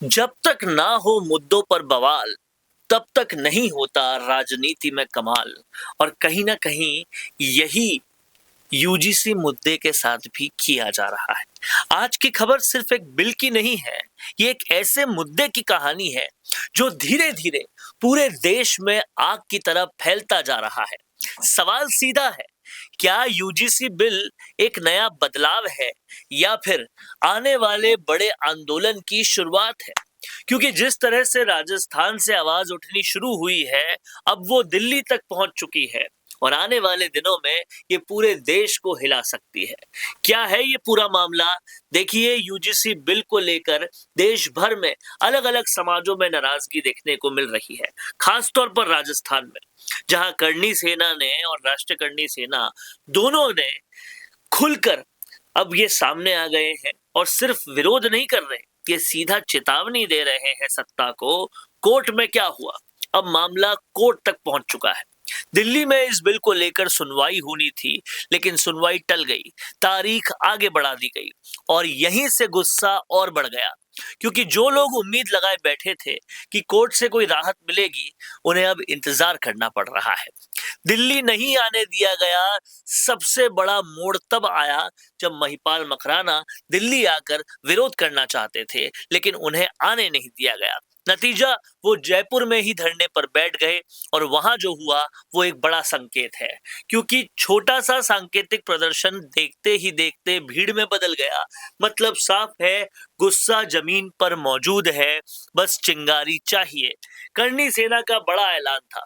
जब तक ना हो मुद्दों पर बवाल, तब तक नहीं होता राजनीति में कमाल। और कहीं ना कहीं यही यूजीसी मुद्दे के साथ भी किया जा रहा है। आज की खबर सिर्फ एक बिल की नहीं है, ये एक ऐसे मुद्दे की कहानी है जो धीरे धीरे पूरे देश में आग की तरह फैलता जा रहा है। सवाल सीधा है, क्या यूजीसी बिल एक नया बदलाव है या फिर आने वाले बड़े आंदोलन की शुरुआत है? क्योंकि जिस तरह से राजस्थान से आवाज उठनी शुरू हुई है, अब वो दिल्ली तक पहुंच चुकी है और आने वाले दिनों में ये पूरे देश को हिला सकती है। क्या है ये पूरा मामला? देखिए, यूजीसी बिल को लेकर देश भर में अलग-अलग समाजों में नाराजगी देखने को मिल रही है, खास तौर पर राजस्थान में, जहां करणी सेना ने और राष्ट्रीय करणी सेना दोनों ने खुलकर अब ये सामने आ गए हैं और सिर्फ विरोध नहीं कर रहे, ये सीधा चेतावनी दे रहे हैं सत्ता को। कोर्ट में क्या हुआ? अब मामला कोर्ट तक पहुंच चुका है। दिल्ली में इस बिल को लेकर सुनवाई होनी थी, लेकिन सुनवाई टल गई, तारीख आगे बढ़ा दी गई और यहीं से गुस्सा और बढ़ गया, क्योंकि जो लोग उम्मीद लगाए बैठे थे कि कोर्ट से कोई राहत मिलेगी, उन्हें अब इंतजार करना पड़ रहा है। दिल्ली नहीं आने दिया गया। सबसे बड़ा मोड़ तब आया जब महिपाल मकराना दिल्ली आकर विरोध करना चाहते थे, लेकिन उन्हें आने नहीं दिया गया। नतीजा, वो जयपुर में ही धरने पर बैठ गए और वहां जो हुआ वो एक बड़ा संकेत है, क्योंकि छोटा सा सांकेतिक प्रदर्शन देखते ही देखते भीड़ में बदल गया। मतलब साफ है, गुस्सा जमीन पर मौजूद है, बस चिंगारी चाहिए। करणी सेना का बड़ा ऐलान था।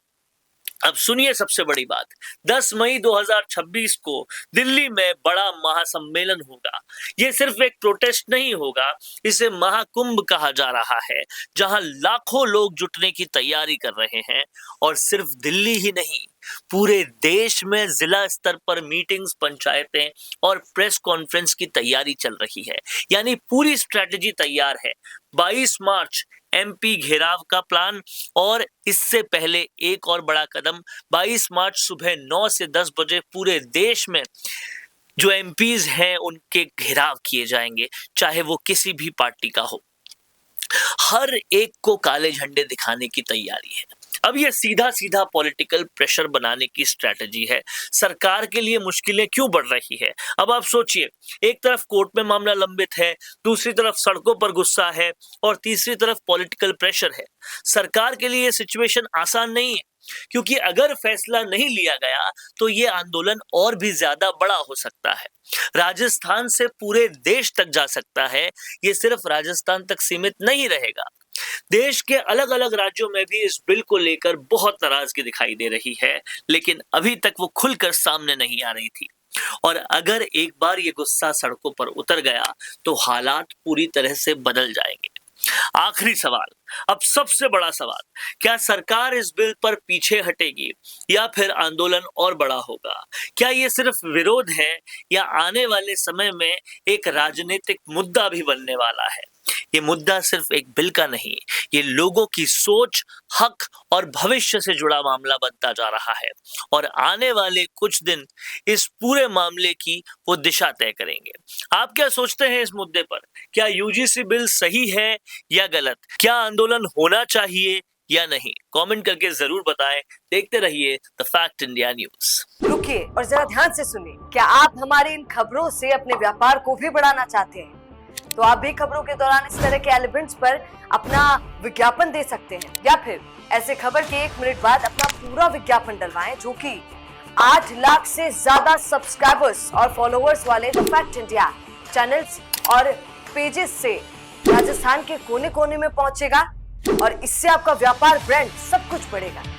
अब सुनिए सबसे बड़ी बात, 10 मई 2026 को दिल्ली में बड़ा महासम्मेलन होगा। ये सिर्फ एक प्रोटेस्ट नहीं होगा, इसे महाकुंभ कहा जा रहा है, जहां लाखों लोग जुटने की तैयारी कर रहे हैं। और सिर्फ दिल्ली ही नहीं, पूरे देश में जिला स्तर पर मीटिंग्स, पंचायतें और प्रेस कॉन्फ्रेंस की तैयारी चल रही है। यानी पूरी स्ट्रेटेजी तैयार है। 22 मार्च एमपी घेराव का प्लान, और इससे पहले एक और बड़ा कदम, 22 मार्च सुबह 9 से 10 बजे पूरे देश में जो एमपीज हैं उनके घेराव किए जाएंगे, चाहे वो किसी भी पार्टी का हो। हर एक को काले झंडे दिखाने की तैयारी है। अब ये सीधा सीधा पॉलिटिकल प्रेशर बनाने की स्ट्रेटजी है। सरकार के लिए मुश्किलें क्यों बढ़ रही है? अब आप सोचिए, एक तरफ कोर्ट में मामला लंबित है, दूसरी तरफ सड़कों पर गुस्सा है और तीसरी तरफ पॉलिटिकल प्रेशर है। सरकार के लिए ये सिचुएशन आसान नहीं है, क्योंकि अगर फैसला नहीं लिया गया तो ये आंदोलन और भी ज्यादा बड़ा हो सकता है। राजस्थान से पूरे देश तक जा सकता है। ये सिर्फ राजस्थान तक सीमित नहीं रहेगा। देश के अलग अलग राज्यों में भी इस बिल को लेकर बहुत नाराजगी दिखाई दे रही है, लेकिन अभी तक वो खुलकर सामने नहीं आ रही थी। और अगर एक बार ये गुस्सा सड़कों पर उतर गया तो हालात पूरी तरह से बदल जाएंगे। आखिरी सवाल, अब सबसे बड़ा सवाल, क्या सरकार इस बिल पर पीछे हटेगी या फिर आंदोलन और बड़ा होगा? क्या ये सिर्फ विरोध है या आने वाले समय में एक राजनीतिक मुद्दा भी बनने वाला है? ये मुद्दा सिर्फ एक बिल का नहीं, ये लोगों की सोच, हक और भविष्य से जुड़ा मामला बनता जा रहा है। और आने वाले कुछ दिन इस पूरे मामले की वो दिशा तय करेंगे। आप क्या सोचते हैं इस मुद्दे पर? क्या यूजीसी बिल सही है या गलत? क्या आंदोलन होना चाहिए या नहीं? कमेंट करके जरूर बताएं। देखते रहिए द फैक्ट इंडिया न्यूज। रुकिए और जरा ध्यान से सुनिए। क्या आप हमारी इन खबरों से अपने व्यापार को भी बढ़ाना चाहते हैं? तो आप भी खबरों के दौरान इस तरह के एलिमेंट्स पर अपना विज्ञापन दे सकते हैं, या फिर ऐसे खबर के 1 मिनट बाद अपना पूरा विज्ञापन डलवाएं, जो कि 8 लाख से ज्यादा सब्सक्राइबर्स और फॉलोअर्स वाले द फैक्ट इंडिया चैनल्स और पेजेस से राजस्थान के कोने कोने में पहुंचेगा। और इससे आपका व्यापार, ब्रांड सब कुछ बढ़ेगा।